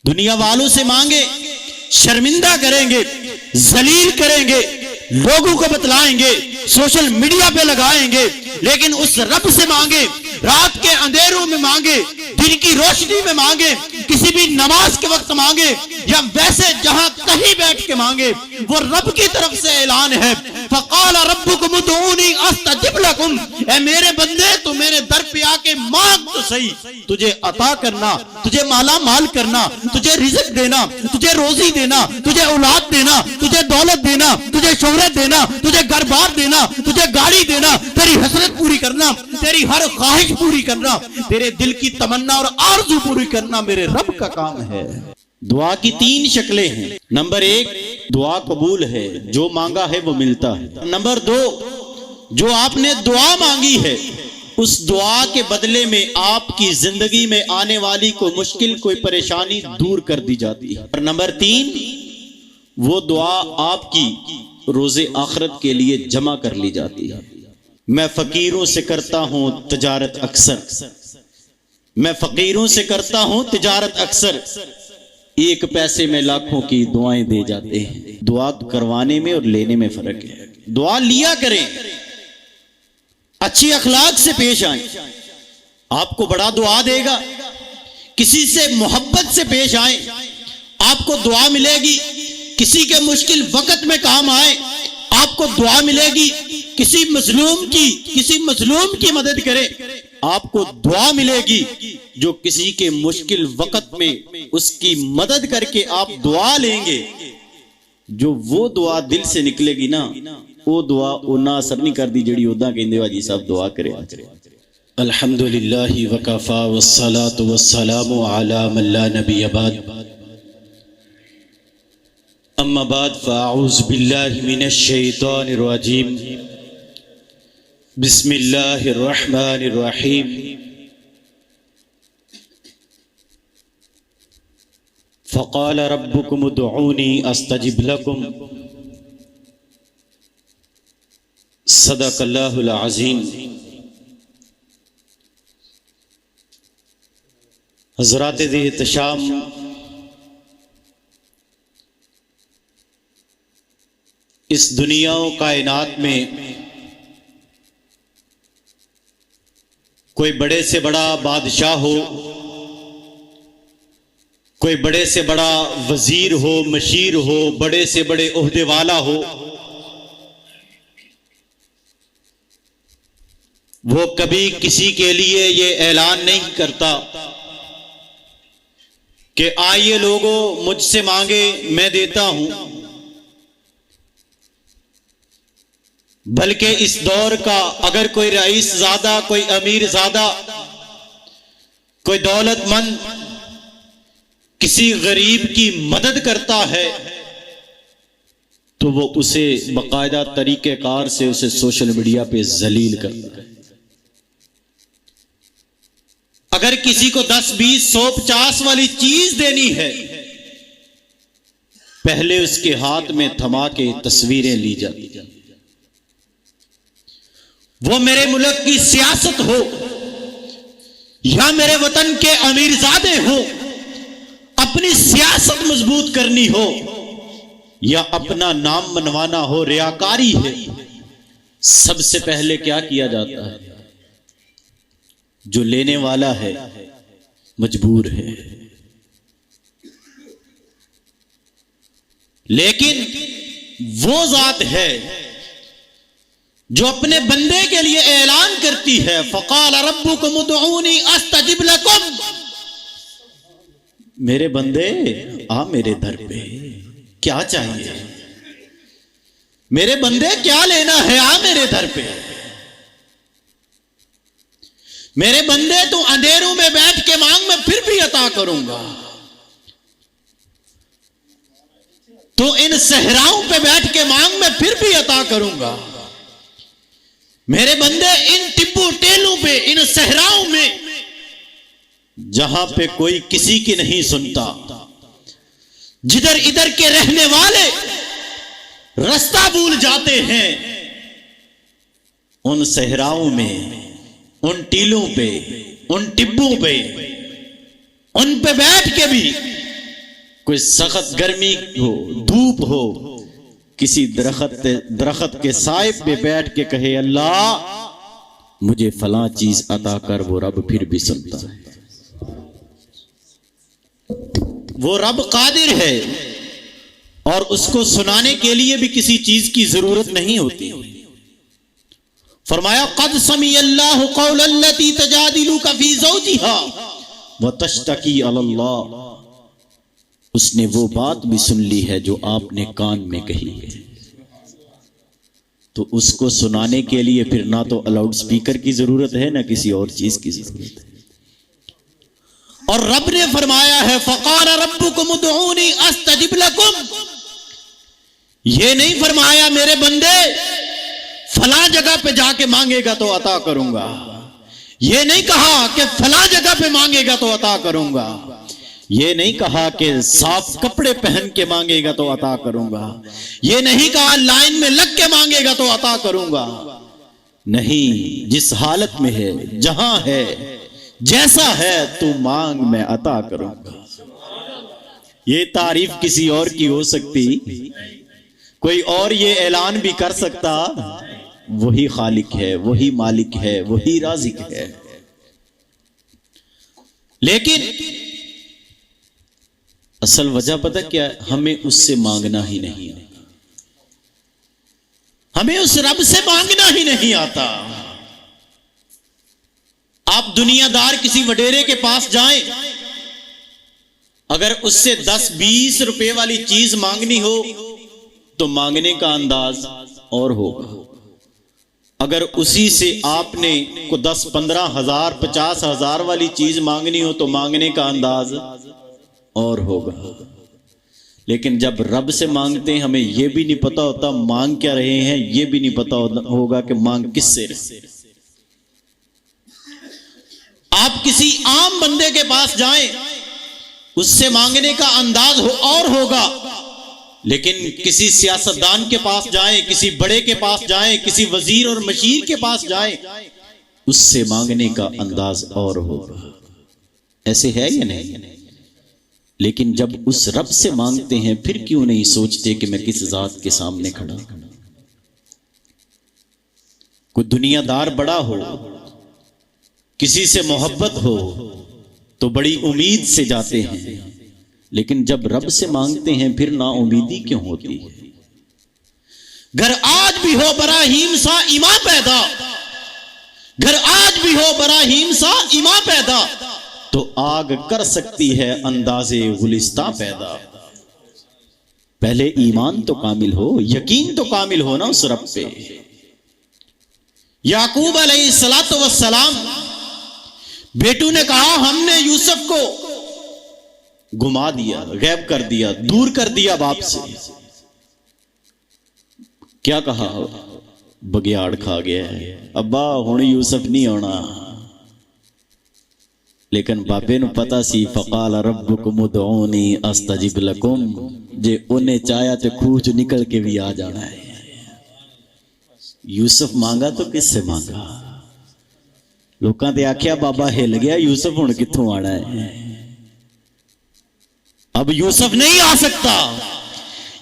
दुनिया वालों से मांगे, शर्मिंदा करेंगे, जलील करेंगे, लोगों को बतलाएंगे, सोशल मीडिया पे लगाएंगे, लेकिन उस रब से मांगे, रात के अंधेरों में मांगे, दिन की रोशनी में मांगे, किसी भी नमाज के वक्त मांगे, या वैसे जहां कहीं बैठ के मांगे, वो रब की तरफ से ऐलान है, फ़क़ाल रब्बुकुम उदऊनी अस्तजिब लकुम, ऐ मेरे बंदे तू मेरे दर पे आके मांग तो सही, तुझे अता करना, तुझे माला माल करना, तुझे रिज़्क़ देना, तुझे रोजी देना, तुझे औलाद देना, तुझे दौलत देना, तुझे शोहरत देना, तुझे घर बार देना, तुझे गाड़ी देना, तेरी हसरत पूरी करना, तेरी हर ख्वाहिश पूरी करना, तेरे दिल की तमन्ना और आरज़ू पूरी करना मेरे रब का काम है। दुआ की 3 शक्लें हैं। नंबर 1, दुआ कबूल है, जो मांगा है वो मिलता है। नंबर 2, जो आपने दुआ मांगी है उस दुआ के बदले में आपकी जिंदगी में आने वाली कोई मुश्किल, कोई परेशानी दूर कर दी जाती है। और नंबर 3, वो दुआ आपकी रोजे आखिरत के लिए जमा कर ली जाती है। मैं फकीरों से करता हूं तिजारत अक्सर, मैं फकीरों से करता हूं तिजारत अक्सर, 1 पैसे में लाखों की दुआएं दे जाते हैं। दुआ करवाने में और लेने में फर्क है। दुआ लिया करें, अच्छी अखलाक से पेश आए, आपको बड़ा दुआ देगा। किसी से मोहब्बत से पेश आए, आपको दुआ मिलेगी। किसी के मुश्किल वक्त में काम आए, आपको दुआ मिलेगी। किसी मजलूम की मदद करे, आपको दुआ मिलेगी। जो किसी के मुश्किल वक्त में उसकी मदद करके आप दुआ लेंगे, जो वो दुआ दिल से निकलेगी ना, वो दुआ उन्ना असर नहीं कर दी जड़ी उदा कहंदे वाजी साहब दुआ करे। अल्हम्दुलिल्लाहि वकफा वस्सलातु वस्सलामु अला मन ला नबी बाद, अम्मा बाद फ़अऊज़ु बिल्लाहि मिनश शैतानिर रजीम, बिस्मिल्लाहिर रहमानिर रहीम। फ़क़ाल रब्बुकुम उदऊनी अस्तजिब लकुम, सदक़ल्लाहुल अज़ीम। हज़रात एहतशाम, इस दुनिया और कायनात में कोई बड़े से बड़ा बादशाह हो, कोई बड़े से बड़ा वजीर हो, मशीर हो, बड़े से बड़े ओहदे वाला हो, वो कभी किसी के लिए ये ऐलान नहीं करता कि आइए लोगों मुझसे मांगे मैं देता हूं। बल्कि इस दौर का अगर कोई रईस ज़ादा, कोई अमीर ज़ादा, कोई दौलतमंद किसी गरीब की मदद करता है तो वो उसे बाकायदा तरीक़ेकार से उसे सोशल मीडिया पे जलील करता है। अगर किसी को 10, 20, 100, 50 वाली चीज देनी है, पहले उसके हाथ में थमा के तस्वीरें ली जाती। वो मेरे मुल्क की सियासत हो या मेरे वतन के अमीरजादे हो, अपनी सियासत मजबूत करनी हो या अपना नाम मनवाना हो, रियाकारी है, सबसे पहले क्या किया जाता है? जो लेने वाला है मजबूर है, लेकिन वो जात है जो अपने बंदे के लिए ऐलान करती है, फ़क़ाल रब्बुकुम उदऊनी अस्तजिब लकुम, मेरे बंदे आ मेरे दर पे, क्या चाहिए? मेरे बंदे क्या लेना है? आ मेरे दर पे। मेरे बंदे तू अंधेरों में बैठ के मांग, मैं फिर भी अता करूंगा। तो इन सहराओं पे बैठ के मांग, मैं फिर भी अता करूंगा। मेरे बंदे इन टिब्बू टेलों पे, इन सहराओं में जहां पे कोई किसी की नहीं सुनता, जिधर इधर के रहने वाले रास्ता भूल जाते हैं, उन सहराओं में, उन टीलों पे, उन टिब्बों पे, उन पे बैठ के भी कोई सख्त गर्मी हो, धूप हो, किसी दरख्त के साए पे बैठ के कहे अल्लाह मुझे फलां चीज अता कर, वो रब फिर भी सुनता है। वो रब कादिर है और उसको सुनाने के लिए भी किसी चीज की जरूरत नहीं होती। फरमाया क़द समिअल्लाहु क़ौलल्लती तजादिलुका फ़ी ज़ौजिहा व तश्तकी अलल्लाह। उसने वो बात भी सुन ली है जो आपने कान में कही है। तो उसको सुनाने के लिए फिर ना तो लाउड स्पीकर की जरूरत है ना किसी और चीज की जरूरत है। और रब ने फरमाया है फ़क़ाल रब्बुकुम उदऊनी अस्तजिब लकुम। ये नहीं फरमाया मेरे बंदे फलां जगह पे जाके मांगेगा तो अता करूंगा। ये नहीं कहा कि फलां जगह पे मांगेगा तो अता करूंगा। ये नहीं कहा कि साफ कपड़े पहन के मांगेगा तो अता करूंगा। ये नहीं कहा लाइन में लग के मांगेगा तो अता करूंगा। नहीं, जिस हालत में है, जहां है, जैसा है तू मांग, मैं अता करूंगा। ये तारीफ किसी और की हो सकती, कोई और ये ऐलान भी कर सकता। वही खालिक है, वही मालिक है, वही राज़िक है। लेकिन असल वजह पता क्या है? हमें उससे मांगना ही नहीं आता। हमें उस रब से मांगना ही नहीं आता। आप दुनियादार किसी वडेरे के पास जाएं, अगर उससे 10-20 रुपए वाली चीज मांगनी हो तो मांगने का अंदाज और होगा। अगर उसी से आपने को 10-15 हजार 50 हजार वाली चीज मांगनी हो तो मांगने का अंदाज और होगा। लेकिन जब रब से मांगते हैं हमें यह भी नहीं पता होता मांग क्या रहे हैं, यह भी नहीं पता होगा कि मांग किससे रहे। आप किसी आम बंदे के पास जाएं, उससे मांगने का अंदाज और होगा। लेकिन किसी सियासतदान के पास जाएं, किसी बड़े के पास जाएं, किसी वजीर और मशीर के पास जाएं, उससे मांगने का अंदाज और होगा। ऐसे है या नहीं? लेकिन जब उस रब से मांगते हैं फिर क्यों नहीं सोचते कि मैं किस जात के सामने खड़ा। कोई दुनियादार बड़ा हो, किसी से मोहब्बत हो तो बड़ी उम्मीद से जाते हैं। लेकिन जब रब से मांगते हैं फिर नाउमीदी क्यों होती है? घर आज भी हो बराहीम सा इमा पैदा, घर आज भी हो बराहीम सा इमा पैदा, तो आग कर सकती है अंदाजे गुलिस्तां पैदा। पहले ईमान तो कामिल हो, यकीन तो कामिल हो ना उस रब पे। याकूब अलैहिस्सलातु वस्सलाम बेटू ने कहा हमने यूसुफ को घुमा दिया, गैब कर दिया, दूर कर दिया बाप से। क्या कहा? बगियाड़ खा गया है, अब्बा हुण यूसुफ नहीं आना। लेकिन बाबे नूं पता सी फ़क़ाल रब्बुकुम उदऊनी अस्तजिब लकुम। जे उन्हें चाया तो खूह चों निकल के भी आ जाना है। यूसुफ मांगा तो किससे मांगा? लोकां ते आख्या बाबा हिल गया, यूसुफ हुण कित्थों आना है? अब यूसुफ नहीं आ सकता।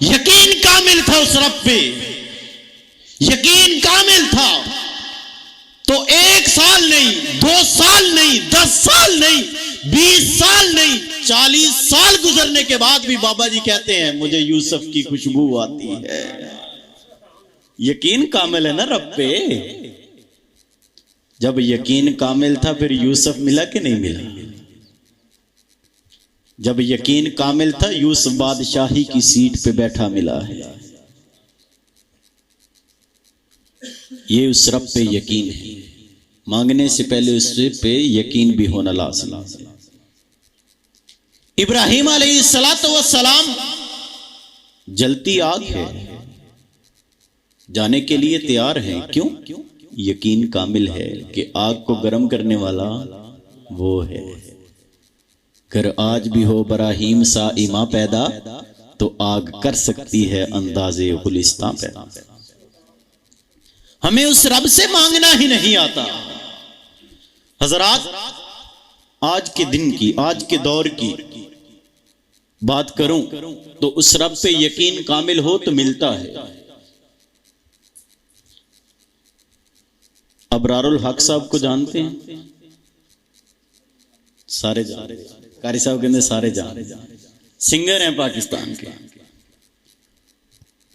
यकीन कामिल था उस रब पे, यकीन कामिल था। तो 1 साल नहीं, 2 साल नहीं, 10 साल नहीं, 20 साल नहीं, 40 साल गुजरने के बाद भी बाबा जी कहते हैं मुझे यूसुफ की खुशबू आती है। यकीन कामिल है ना रब पे। जब यकीन कामिल था फिर यूसुफ मिला कि नहीं मिला? जब यकीन कामिल था यूसुफ बादशाही की सीट पे बैठा मिला है। ये उस रब पे यकीन है। मांगने से पहले उस पे यकीन भी होना लाज़िम है। इब्राहिम अलैहिस्सलातु वस्सलाम जलती आग है, जाने के लिए तैयार हैं। क्यों? यकीन कामिल है कि आग को गर्म करने वाला वो है। अगर आज भी हो बराहीम सा इमा पैदा तो आग कर सकती है अंदाजे गुलिस्तां पैदा। हमें उस रब से मांगना ही नहीं आता। हजरात, आज के दिन की, आज के दौर की बात करूं तो उस रब पे यकीन कामिल हो तो मिलता है। अबरारुल हक साहब को जानते हैं? सारे जानते, कारी साहब कहते सारे जानते, सिंगर हैं पाकिस्तान के।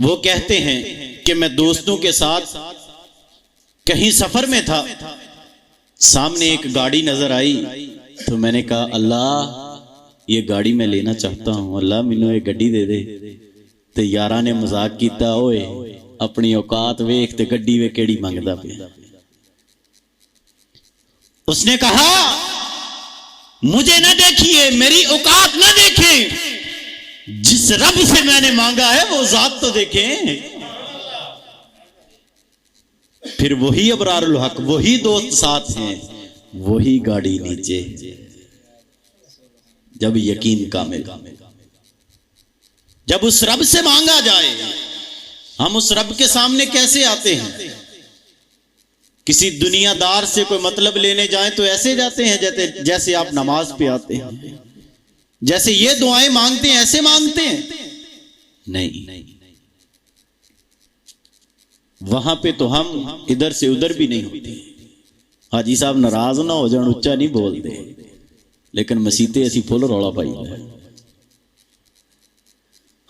वो कहते हैं कि मैं दोस्तों के साथ कहीं सफर में था, सामने एक गाड़ी नजर आई तो मैंने कहा अल्लाह ये गाड़ी मैं लेना चाहता हूं, अल्लाह मैनू ये गड्डी दे दे। ते यारा ने मजाक किया, ओए अपनी औकात वेख ते गड्डी वे केड़ी मंगदा पिया। उसने कहा मुझे ना देखिए, मेरी औकात ना देखें, जिस रब से मैंने मांगा है वो जात तो देखें। फिर वही अबरारुल हक, वही दोस्त साथ हैं, वही गाड़ी नीचे, जब यकीन कामिल। जब उस रब से मांगा जाए, हम उस रब के सामने कैसे आते हैं? किसी दुनियादार से कोई मतलब लेने जाएं तो ऐसे जाते हैं जैसे आप नमाज पे आते हैं, जैसे ये दुआएं मांगते हैं ऐसे मांगते हैं? नहीं, वहां पे तो हम इधर से उधर भी नहीं होते। हाजी साहब नाराज ना हो जान, उच्चा नहीं बोलते, लेकिन मसीते ऐसी फुल रौला पाई है।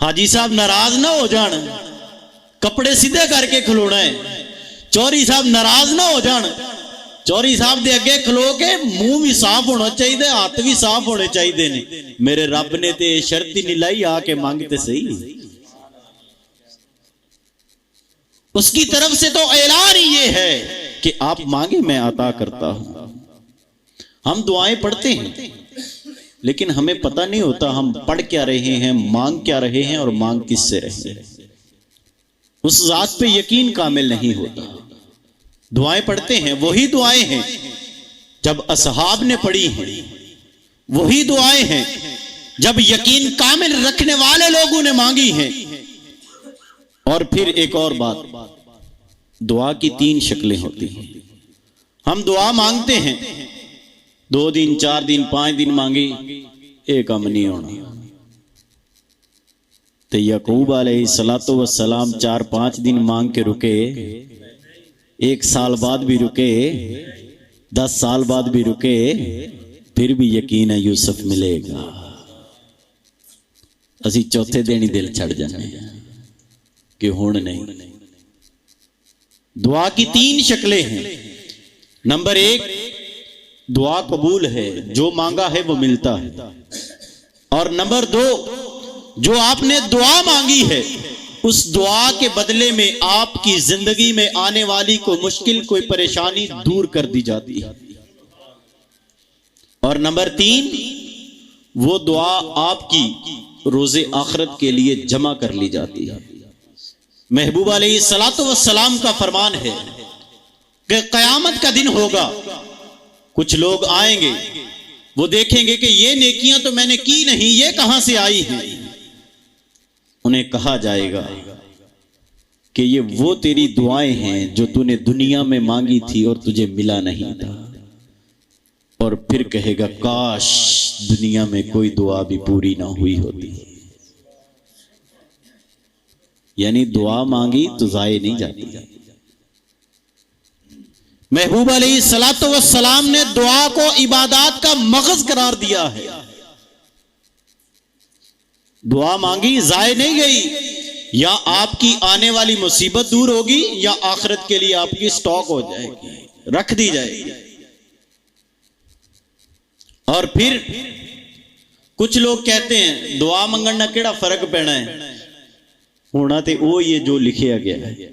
हाजी साहब नाराज ना हो जान, कपड़े सीधे करके खलोना है। चौधरी साहब नाराज ना हो जान, चौधरी साहब दे अगे खलो के मुंह भी साफ होना चाहिए, हाथ भी साफ होने चाहिए ने। मेरे रब ने ते शर्त ही नहीं लाई, आके मांगते सही। उसकी तरफ से तो ऐलान ही ये है कि आप मांगे मैं अता करता हूं। हम दुआएं पढ़ते हैं लेकिन हमें पता नहीं होता हम पढ़ क्या रहे हैं, मांग क्या रहे हैं और मांग किससे रहे हैं। उस जात पे यकीन कामिल नहीं होता। दुआएं पढ़ते हैं, वही दुआएं हैं जब असहाब ने पढ़ी हैं, वही दुआएं हैं जब यकीन कामिल रखने वाले लोगों ने मांगी हैं। और फिर एक और बात, दुआ की 3 शक्लें होती हैं। हम दुआ मांगते हैं, 2 दिन 4 दिन 5 दिन मांगी, एक काम नहीं होना। तो याकूब अलैहिस्सलातु वस्सलाम 4-5 दिन मांग के रुके, 1 साल बाद भी रुके, 10 साल बाद भी रुके, फिर भी यकीन है यूसुफ मिलेगा। असी चौथे दिन ही दिल छड़ जाने कि हुण नहीं। दुआ की 3 शक्लें हैं। नंबर 1, दुआ कबूल है, जो मांगा है वो मिलता है। और नंबर 2, जो आपने दुआ मांगी है उस दुआ के बदले में आपकी जिंदगी में आने वाली कोई मुश्किल, कोई परेशानी दूर कर दी जाती है। और नंबर 3, वो दुआ आपकी रोजे आखिरत के लिए जमा कर ली जाती है। महबूब अलैहिस्सलातु वस्सलाम का फरमान है कि क़यामत का दिन होगा, कुछ लोग आएंगे, वो देखेंगे कि ये नेकियां तो मैंने की नहीं, ये कहां से आई हैं। उन्हें कहा जाएगा कि ये वो तेरी दुआएं हैं जो तूने दुनिया में मांगी थी और तुझे मिला नहीं था। और फिर कहेगा काश दुनिया में कोई दुआ भी पूरी ना हुई होती। यानी दुआ मांगी तो जाए नहीं जाती। महबूब अलैहिस्सलातु वस्सलाम ने दुआ को इबादत का मगज करार दिया है। दुआ मांगी जाए नहीं गई, या आपकी आने वाली मुसीबत दूर होगी या आखिरत के लिए आपकी स्टॉक हो जाएगी, रख दी जाएगी। और फिर कुछ लोग कहते हैं दुआ मंगण ना केड़ा फर्क पैना है, होना तो वो ये जो लिखा गया है,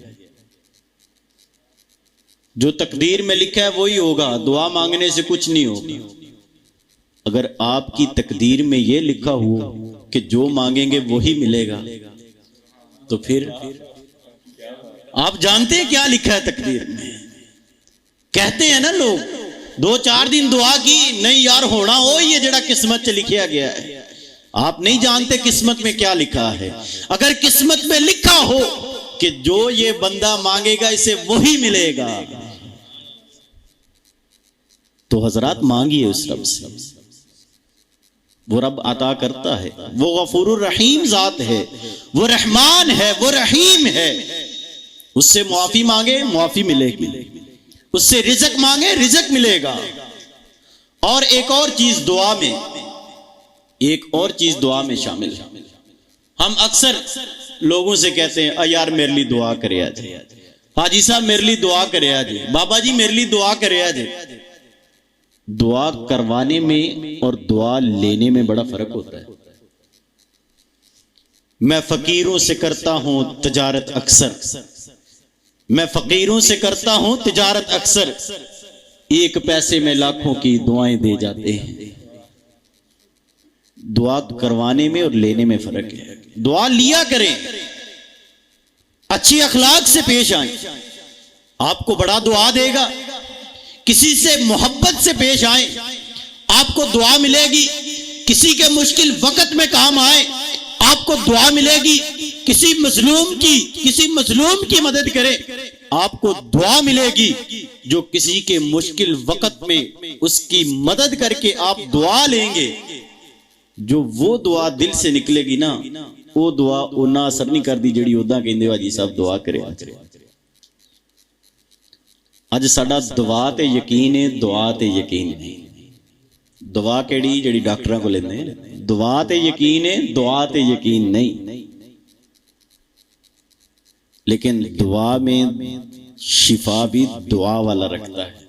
जो तकदीर में लिखा है वही होगा, दुआ मांगने से कुछ नहीं होगा। अगर आपकी तकदीर में ये लिखा हुआ कि जो मांगेंगे वही मिलेगा, तो फिर आप जानते हैं क्या लिखा है तकदीर में। कहते हैं ना लोग 2-4 दिन दुआ की, नहीं यार होना हो ये जड़ा किस्मत च लिखा गया है। आप नहीं जानते किस्मत में क्या लिखा है। अगर किस्मत में लिखा हो कि जो ये बंदा मांगेगा इसे वही मिलेगा, तो हजरात मांगिए उस रब से। वो रब अता करता है, वो गफूरुर रहीम जात है, वो रहमान है, वो रहीम है। उससे मुआफी मांगे मुआफी मिलेगी, उससे रिज़्क मांगे रिज़्क मिलेगा। और एक और चीज दुआ में शामिल है। हम अक्सर लोगों से कहते हैं यार मेरे लिए दुआ करे आज, हाजी साहब मेरे लिए दुआ करे आज, बाबा जी मेरे लिए दुआ करे आज। दुआ करवाने में और दुआ लेने में बड़ा फर्क होता है। मैं फकीरों से करता हूं तिजारत अक्सर, मैं फकीरों से करता हूं तिजारत अक्सर, एक पैसे में लाखों की दुआएं दे जाते हैं। दुआ करवाने में और लेने में फर्क है। दुआ लिया करें, अच्छी अखलाक से पेश आए, आपको बड़ा दुआ देगा। किसी से मोहब्बत से पेश आए, आपको दुआ मिलेगी। किसी के मुश्किल वक्त में काम आए, आपको दुआ मिलेगी। किसी मजलूम की मदद करे, आपको दुआ मिलेगी। जो किसी के मुश्किल वक्त में उसकी मदद करके आप दुआ लेंगे, जो वो दुआ दिल से निकलेगी ना, वो दुआ उन्ना असर नहीं करती जिहड़ी उदा कहंदे हो जी साहब दुआ करे। अज साडा दुआ ते यकीन है, दुआ ते यकीन नहीं। दुआ केड़ी जिहड़ी डॉक्टरां को लेंदे, दुआ ते यकीन है, दुआ ते यकीन नहीं। लेकिन दुआ में शिफा भी दुआ वाला रखता है।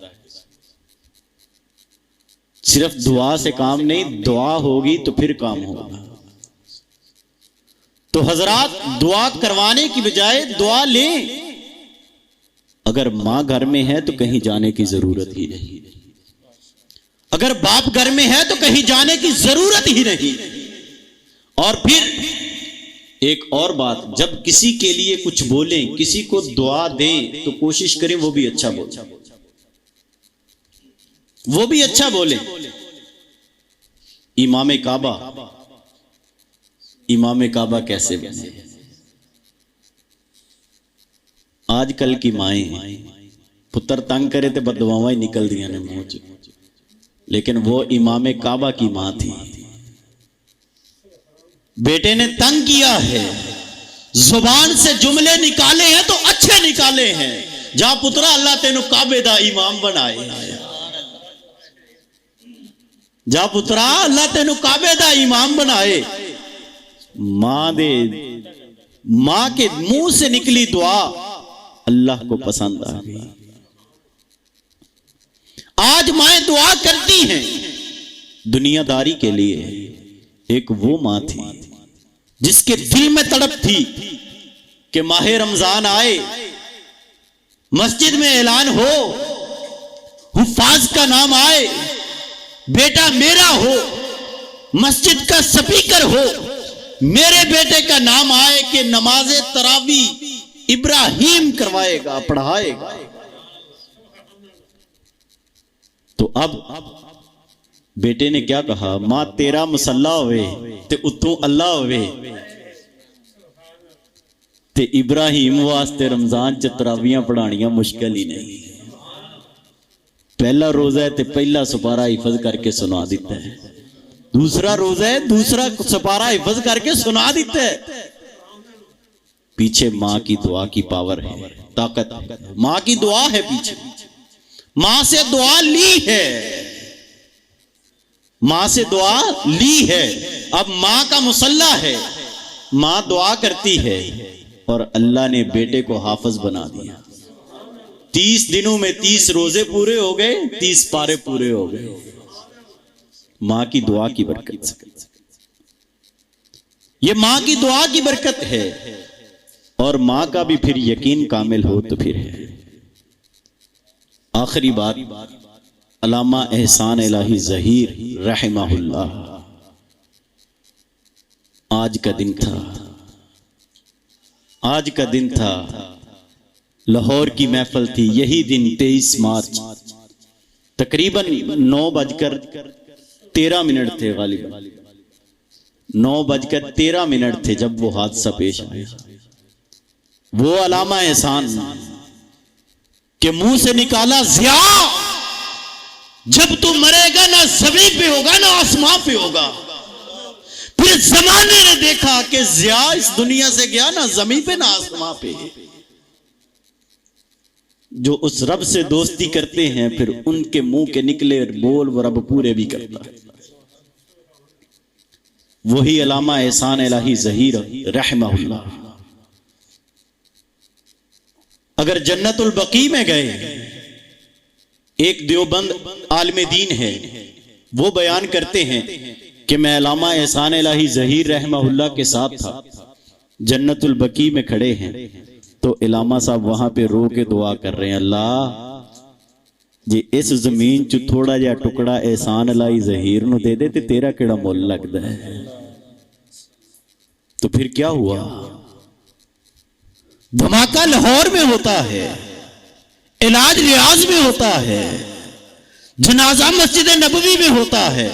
सिर्फ दुआ से काम नहीं, दुआ होगी तो फिर काम होगा। तो हजरात, दुआ करवाने की बजाय दुआ लें। अगर मां घर में है तो कहीं जाने की जरूरत ही नहीं, अगर बाप घर में है तो कहीं जाने की जरूरत ही नहीं। और फिर एक और बात, जब किसी के लिए कुछ बोलें, किसी को दुआ दें, तो कोशिश करें वो भी अच्छा बोले, वो भी अच्छा बोले। इमाम काबा कैसे बने? आजकल की माएं पुत्र तंग करे तो बददुआवां ही निकल दिया ने मुंह च, लेकिन वो इमाम काबा की मां थी। बेटे ने तंग किया है, जुबान से जुमले निकाले हैं तो अच्छे निकाले हैं। जा पुत्रा, अल्लाह तेनू काबे दा इमाम बनाए। जा पुत्रा, अल्लाह तेनू काबे दा इमाम बनाए। मां के मुंह से निकली दुआ अल्लाह को पसंद आ गई। आज माएं दुआ करती हैं दुनियादारी के लिए। एक वो मां थी जिसके दिल में तड़प थी कि माहे रमजान आए, मस्जिद में ऐलान हो, हुफ्फाज का नाम आए, बेटा मेरा हो, मस्जिद का स्पीकर हो, मेरे बेटे का नाम आए कि नमाजे तरावी इब्राहिम करवाएगा, पढ़ाएगा। तो अब बेटे ने क्या कहा, मां तेरा मुसल्ला होवे ते उत्तों अल्लाह होवे, ते इब्राहिम वास्ते रमजान च तरावियां पढ़ानियां मुश्किल ही नहीं। पहला रोजा है ते पहला सुपारा हिफज करके सुना देता है, दूसरा रोजा है दूसरा सुपारा हिफज करके सुना देता है। पीछे मां की दुआ की पावर है, ताकत है, मां की दुआ है पीछे। मां से दुआ ली है, मां से दुआ ली है। अब मां का मुसल्ला है, मां दुआ करती है और अल्लाह ने बेटे को हाफिज बना दिया। 30 दिनों में 30 रोजे पूरे हो गए, 30 पारे पूरे हो गए, मां की दुआ की बरकत से। ये मां की दुआ की बरकत है। और मां का भी फिर यकीन कामिल हो तो फिर है। आखिरी बात, अल्लामा एहसान इलाही ज़हीर रहमहुल्लाह, आज का दिन था, आज का दिन था, लाहौर की महफिल थी। यही दिन 23 मार्च तकरीबन 9:13 थे, गालिबन 9:13 थे जब वो हादसा पेश आया। वो अल्लामा एहसान के मुंह से निकाला, ज़िया जब तू मरेगा ना ज़मीन पे होगा ना आसमां पे होगा। फिर जमाने ने देखा कि जिया इस दुनिया से गया ना जमीन पे ना आसमां पे। जो उस रब से दोस्ती करते हैं फिर उनके मुंह के निकले बोल वो रब पूरे भी करता है। वही अल्लामा एहसान इलाही ज़हीर रहमहुल्लाह अगर जन्नतुल बकी में गए, एक देवबंद आलिम दीन है, वो बयान करते हैं कि मैं अल्लामा एहसान इलाही ज़हीर रहमहुल्लाह के साथ था, जन्नतुल बकी में खड़े हैं तो इलामा साहब वहां पे रो के दुआ कर रहे हैं, अल्लाह जी इस जमीन च थोड़ा जिहा टुकड़ा एहसान इलाही ज़हीर नूं दे दे ते तेरा केड़ा मुल लगदा है। तो फिर क्या हुआ, धमाका लाहौर में होता है, इलाज रियाज में होता है, जनाजा मस्जिद नबवी में होता है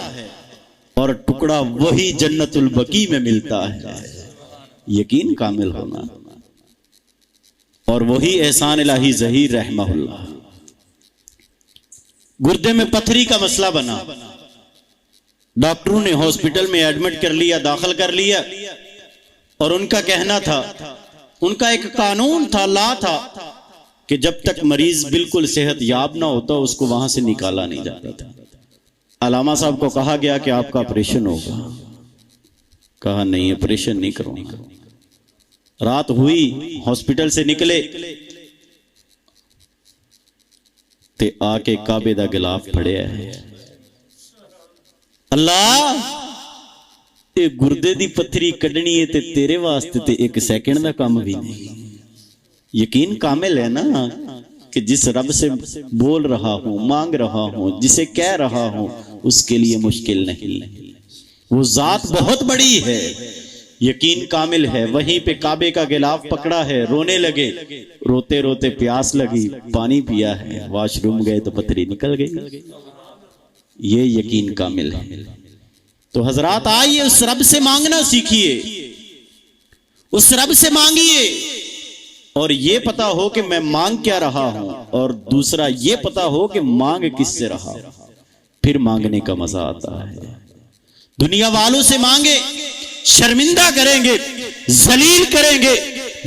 और टुकड़ा वही जन्नतुल बकी में मिलता है। यकीन कामिल होना। और वही एहसान इलाही ज़हीर रहमहुल्लाह, गुर्दे में पथरी का मसला बना, डॉक्टरों ने हॉस्पिटल में एडमिट कर लिया, दाखिल कर लिया और उनका कहना था, उनका एक कानून था, ला था कि जब तक मरीज बिल्कुल सेहत याब ना होता उसको वहां से निकाला नहीं जाता था। अलामा साहब को कहा गया कि आपका ऑपरेशन होगा, कहा नहीं ऑपरेशन नहीं करूंगा। रात हुई, हॉस्पिटल से निकले ते आके काबे दा गिलाफ फड़िया है। अल्लाह ये गुर्दे दी पत्थरी कढ़नी है ते तेरे वास्ते ते एक सेकंड दा काम भी नहीं। यकीन कामिल है ना कि जिस रब से बोल रहा हूं, मांग रहा हूं, जिसे कह रहा हूं उसके लिए मुश्किल नहीं, वो जात बहुत बड़ी है। यकीन कामिल है। वहीं पे काबे का गिलाफ पकड़ा है, रोने लगे, रोते रोते प्यास लगी, पानी पिया है, वॉशरूम गए तो पथरी निकल गई। ये यकीन कामिल है। तो हजरात आइए उस रब से मांगना सीखिए, उस रब से मांगिए और ये पता हो कि मैं मांग क्या रहा हूं, और दूसरा ये पता हो कि मांग किससे रहा, फिर मांगने का मजा आता है। दुनिया वालों से मांगे, शर्मिंदा करेंगे, जलील करेंगे,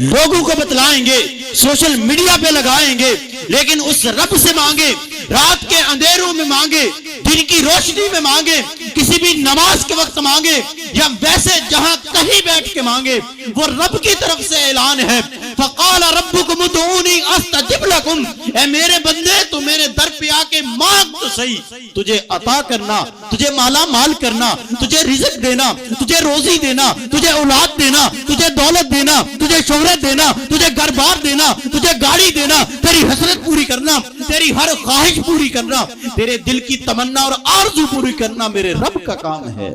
लोगों को बतलाएंगे, सोशल मीडिया पे लगाएंगे, लेकिन उस रब से मांगे, रात के अंधेरों में मांगे, दिन की रोशनी में मांगे, किसी भी नमाज के वक्त मांगे या वैसे जहां कहीं बैठ के मांगे, वो रब की तरफ से ऐलान है, फक़ाल रब्बुकुम उदऊनी अस्तजिब लकुम, ऐ मेरे बंदे तू मेरे दर पे आके मांग तो सही, तुझे अता करना, तुझे माला माल करना, तुझे रिज़्क देना, तुझे रोजी देना, तुझे औलाद देना, तुझे दौलत देना, तुझे शोहरत देना, तुझे घर बार देना, तुझे गाड़ी देना, तेरी हसरत पूरी करना, तेरी हर ख्वाहिश पूरी करना, तेरे दिल की तमन्ना और आरज़ू पूरी करना मेरे रब का काम है।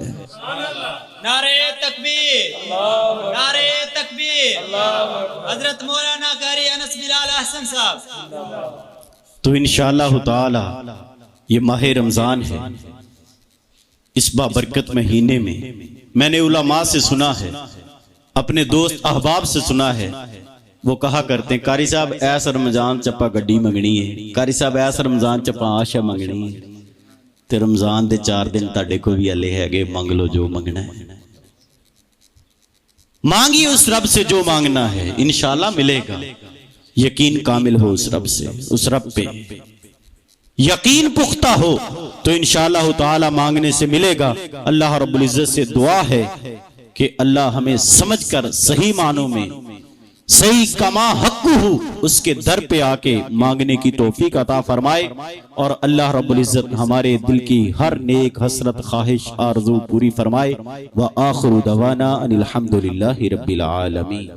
नारे तकबीर, नारे तकबीर, हजरत मौलाना कारी अनस बिलाल अहसन साहब। तो इंशाअल्लाह ताला ये माह रमजान है, इस बाबरकत महीने में मैंने उलमा से सुना है, अपने दोस्त अहबाब से सुना है, वो कहा करते हैं कारी साहब ऐसा रमजान चप्पा गड्डी मंगनी है, कारी साहब ऐसा रमजान चप्पा आशा मंगनी है, ते रमजान दे 4 दिन ताड़े को भी अले है, मंग लो जो मंगना है। मांगिए उस रब से जो मांगना है, इंशाअल्लाह मिलेगा। यकीन कामिल हो उस रब से, उस रब पे यकीन पुख्ता हो तो इंशाअल्लाह ताला मांगने से मिलेगा। अल्लाह रब्बुल इज्जत से दुआ है कि अल्लाह हमें समझकर सही मानों में सही कमा हक़्क़ुहु उसके दर पे आके मांगने की तौफीक अता फरमाए, और अल्लाह रब्बुल इज्जत हमारे दिल की हर नेक हसरत ख्वाहिश आरज़ू पूरी फरमाए। व आखिरु दवाना अनिल हम्दुलिल्लाहि रब्बिल आलमीन।